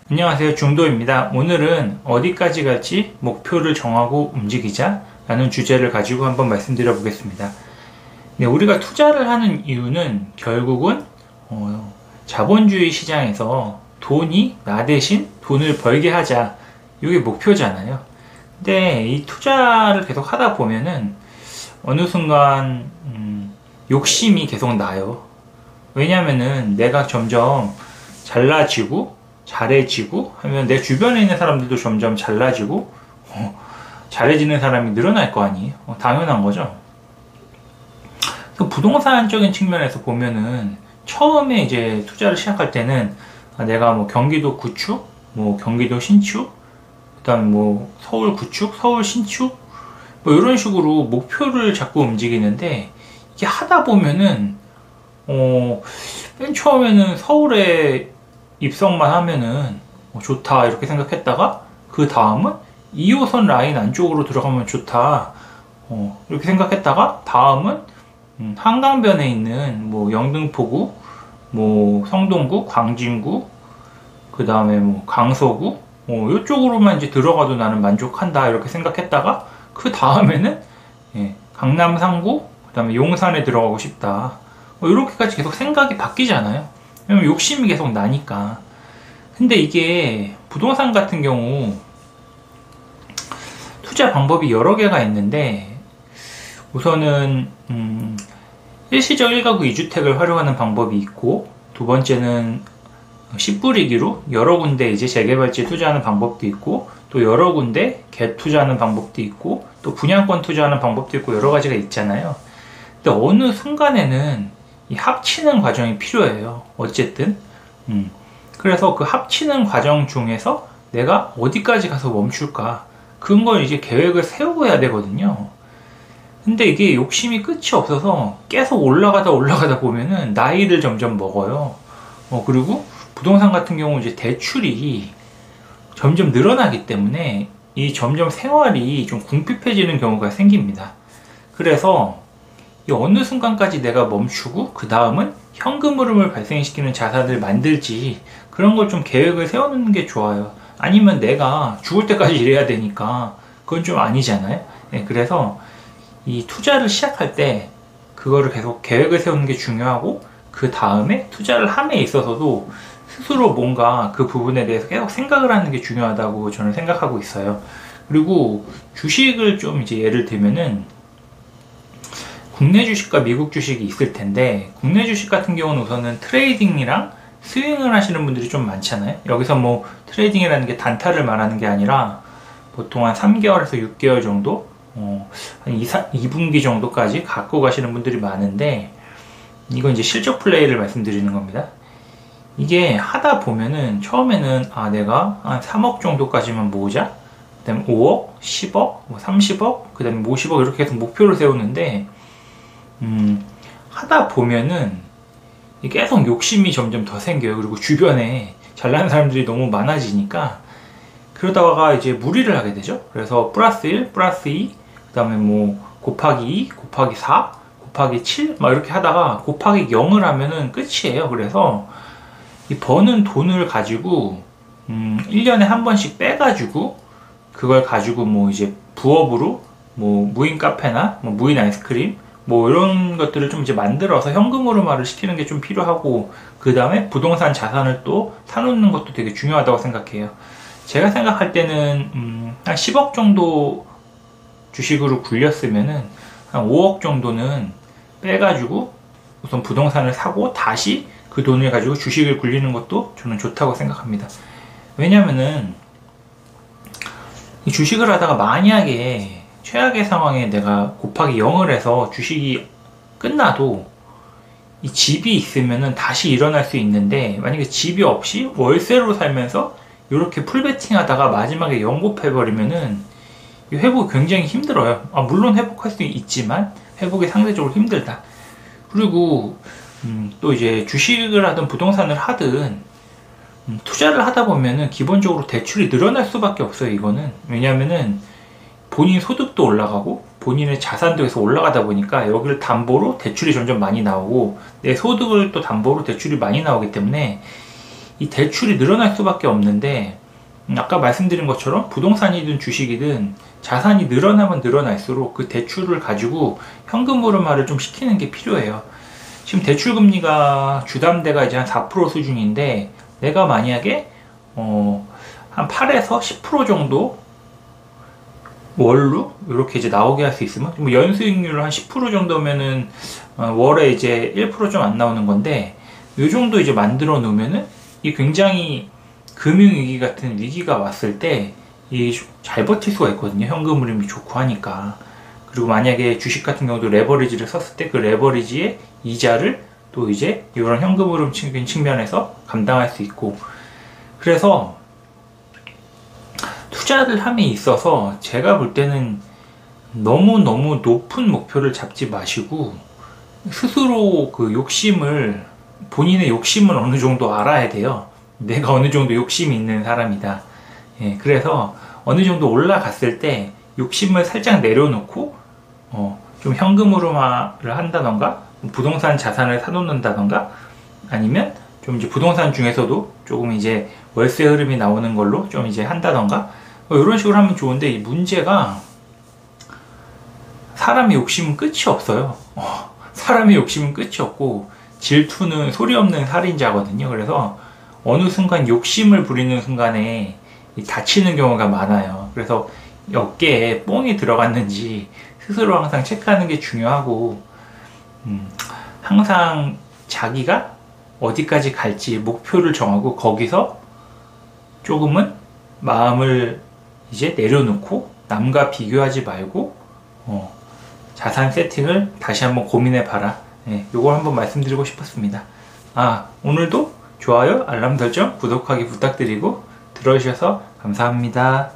안녕하세요, 중도입니다. 오늘은 어디까지 갈지 목표를 정하고 움직이자 라는 주제를 가지고 한번 말씀드려 보겠습니다. 네, 우리가 투자를 하는 이유는 결국은 자본주의 시장에서 돈이 나 대신 돈을 벌게 하자, 이게 목표잖아요. 근데 이 투자를 계속 하다 보면은 어느 순간 욕심이 계속 나요. 왜냐면은 내가 점점 잘나지고 잘해지고 하면 내 주변에 있는 사람들도 점점 잘나지고 잘해지는 사람이 늘어날 거 아니에요. 당연한 거죠. 부동산적인 측면에서 보면은 처음에 이제 투자를 시작할 때는 내가 뭐 경기도 구축, 뭐 경기도 신축, 그다음에 뭐 서울 구축, 서울 신축, 뭐 이런 식으로 목표를 자꾸 움직이는데, 이게 하다 보면은 맨 처음에는 서울에 입성만 하면은 좋다 이렇게 생각했다가, 그 다음은 2호선 라인 안쪽으로 들어가면 좋다 이렇게 생각했다가, 다음은 한강변에 있는 뭐 영등포구, 뭐 성동구, 광진구, 그 다음에 뭐 강서구 이쪽으로만 이제 들어가도 나는 만족한다 이렇게 생각했다가, 그 다음에는 강남 상구, 그 다음에 용산에 들어가고 싶다 이렇게까지 계속 생각이 바뀌잖아요. 왜냐면 욕심이 계속 나니까. 근데 이게 부동산 같은 경우 투자 방법이 여러 개가 있는데, 우선은 일시적 1가구 2주택을 활용하는 방법이 있고, 두 번째는 씨 뿌리기로 여러 군데 이제 재개발지에 투자하는 방법도 있고, 또 여러 군데 갭 투자하는 방법도 있고, 또 분양권 투자하는 방법도 있고, 여러 가지가 있잖아요. 근데 어느 순간에는 이 합치는 과정이 필요해요. 어쨌든 그래서 그 합치는 과정 중에서 내가 어디까지 가서 멈출까, 그런 걸 이제 계획을 세우고 해야 되거든요. 근데 이게 욕심이 끝이 없어서 계속 올라가다 보면은 나이를 점점 먹어요. 그리고 부동산 같은 경우 이제 대출이 점점 늘어나기 때문에 이 점점 생활이 좀 궁핍해지는 경우가 생깁니다. 그래서 이 어느 순간까지 내가 멈추고 그 다음은 현금 흐름을 발생시키는 자산을 만들지, 그런 걸 좀 계획을 세워놓는 게 좋아요. 아니면 내가 죽을 때까지 일해야 되니까 그건 좀 아니잖아요. 그래서 이 투자를 시작할 때 그거를 계속 계획을 세우는 게 중요하고, 그 다음에 투자를 함에 있어서도 스스로 뭔가 그 부분에 대해서 계속 생각을 하는 게 중요하다고 저는 생각하고 있어요. 그리고 주식을 좀 이제 예를 들면은, 국내 주식과 미국 주식이 있을 텐데, 국내 주식 같은 경우는 우선은 트레이딩이랑 스윙을 하시는 분들이 좀 많잖아요. 여기서 뭐 트레이딩이라는 게 단타를 말하는 게 아니라 보통 한 3개월에서 6개월 정도, 한 2분기 정도까지 갖고 가시는 분들이 많은데, 이건 이제 실적 플레이를 말씀드리는 겁니다. 이게 하다 보면은 처음에는 내가 한 3억 정도까지만 모으자, 그 다음에 5억, 10억, 30억, 그 다음에 50억 이렇게 해서 목표를 세우는데, 하다 보면은 계속 욕심이 점점 더 생겨요. 그리고 주변에 잘나는 사람들이 너무 많아지니까, 그러다가 이제 무리를 하게 되죠. 그래서 플러스 1, 플러스 2, 그 다음에 뭐 곱하기 2, 곱하기 4, 곱하기 7 막 이렇게 하다가 곱하기 0을 하면은 끝이에요. 그래서 이 버는 돈을 가지고 1년에 한 번씩 빼가지고, 그걸 가지고 뭐 이제 부업으로 뭐 무인 카페나 뭐 무인 아이스크림 뭐 이런 것들을 좀 이제 만들어서 현금으로말을 시키는 게 좀 필요하고, 그 다음에 부동산 자산을 또 사놓는 것도 되게 중요하다고 생각해요. 제가 생각할 때는 한 10억 정도 주식으로 굴렸으면은 한 5억 정도는 빼가지고 우선 부동산을 사고, 다시 그 돈을 가지고 주식을 굴리는 것도 저는 좋다고 생각합니다. 왜냐면은 이 주식을 하다가 만약에 최악의 상황에 내가 곱하기 0을 해서 주식이 끝나도 이 집이 있으면은 다시 일어날 수 있는데, 만약에 집이 없이 월세로 살면서 이렇게 풀베팅 하다가 마지막에 0 곱해버리면은 이 회복이 굉장히 힘들어요. 물론 회복할 수 있지만 회복이 상대적으로 힘들다. 그리고 또 이제 주식을 하든 부동산을 하든 투자를 하다 보면은 기본적으로 대출이 늘어날 수밖에 없어요. 이거는 왜냐면은 본인 소득도 올라가고 본인의 자산도 계속 올라가다 보니까 여기를 담보로 대출이 점점 많이 나오고, 내 소득을 또 담보로 대출이 많이 나오기 때문에 이 대출이 늘어날 수밖에 없는데, 아까 말씀드린 것처럼 부동산이든 주식이든 자산이 늘어나면 늘어날수록 그 대출을 가지고 현금흐름화를 좀 시키는 게 필요해요. 지금 대출금리가 주담대가 이제 한 4% 수준인데, 내가 만약에 한 8에서 10% 정도 월로 이렇게 이제 나오게 할 수 있으면, 뭐 연수익률 한 10% 정도면은 월에 이제 1% 좀 안 나오는 건데, 이 정도 이제 만들어 놓으면은 이 굉장히 금융위기 같은 위기가 왔을 때 이 잘 버틸 수가 있거든요. 현금 흐름이 좋고 하니까. 그리고 만약에 주식 같은 경우도 레버리지를 썼을 때 그 레버리지의 이자를 또 이제 이런 현금 흐름 측면에서 감당할 수 있고, 그래서 투자를 함에 있어서 제가 볼 때는 너무너무 높은 목표를 잡지 마시고 스스로 그 본인의 욕심을 어느 정도 알아야 돼요. 내가 어느 정도 욕심이 있는 사람이다. 예, 그래서 어느 정도 올라갔을 때 욕심을 살짝 내려놓고 좀 현금으로만을 한다던가 부동산 자산을 사놓는다던가 아니면 좀 이제 부동산 중에서도 조금 이제 월세 흐름이 나오는 걸로 좀 이제 한다던가 이런 식으로 하면 좋은데, 이 문제가 사람의 욕심은 끝이 없어요. 사람의 욕심은 끝이 없고 질투는 소리 없는 살인자거든요. 그래서 어느 순간 욕심을 부리는 순간에 다치는 경우가 많아요. 그래서 어깨에 뽕이 들어갔는지 스스로 항상 체크하는 게 중요하고, 항상 자기가 어디까지 갈지 목표를 정하고 거기서 조금은 마음을 이제 내려놓고 남과 비교하지 말고 자산 세팅을 다시 한번 고민해 봐라. 네, 요걸 한번 말씀드리고 싶었습니다. 오늘도 좋아요, 알람 설정, 구독하기 부탁드리고 들어주셔서 감사합니다.